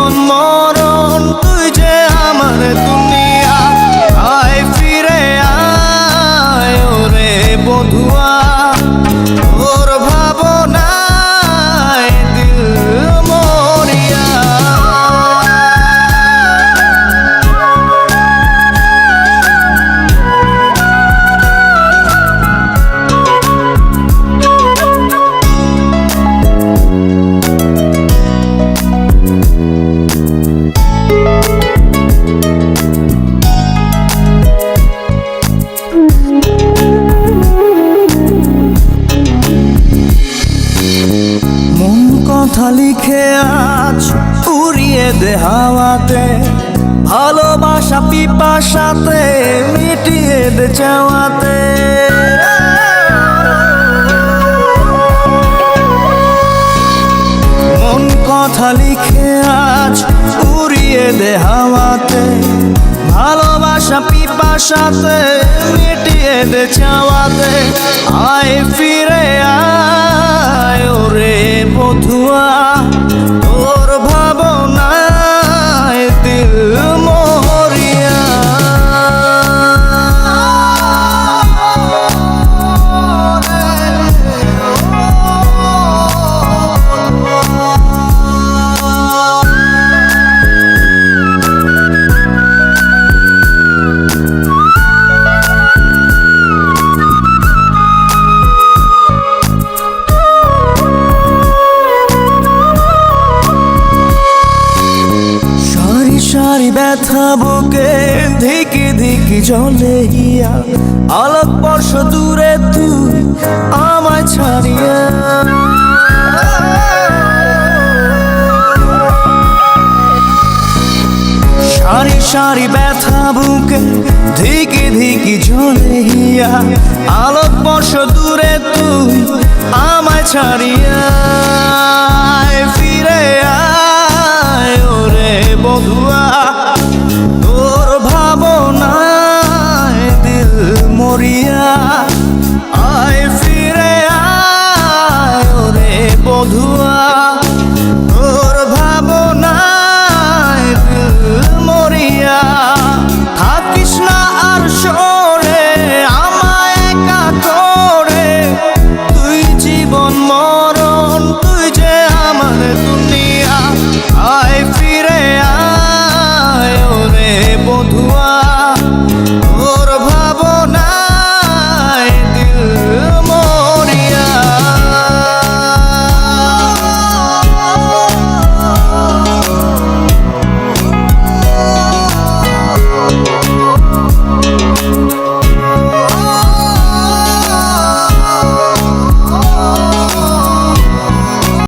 জীবন মরণ তুই যে আমার দুনিয়া, আয় ফিরে আয় ওরে বধুয়া, তোর ভাবনায় দিল মরিয়া। কথা লিখে আজ উড়িয়ে দে হাওয়াতে, ভালোবাসা পিপাসাতে মিটিয়ে দে চাওয়াতে। মন কথা লিখে আজ উড়িয়ে দে হাওয়াতে, ভালোবাসা পিপাসাতে মিটিয়ে দে চাওয়াতে। আয় ফিরে আয় ওরে বধুয়া, তোর ভাবনায় দিল মরিয়া। সারি ব্যথা বুকে ধিকি ধিকি জলে গিয়া, আলোক বর্ষ দূরে তুই আমায় ছাড়িয়া। সারি সারি ব্যথা বুকে ধিকি ধিকি জলে গিয়া, আলোক বর্ষ দূরে তুই আমায় ছাড়িয়া। ফিরে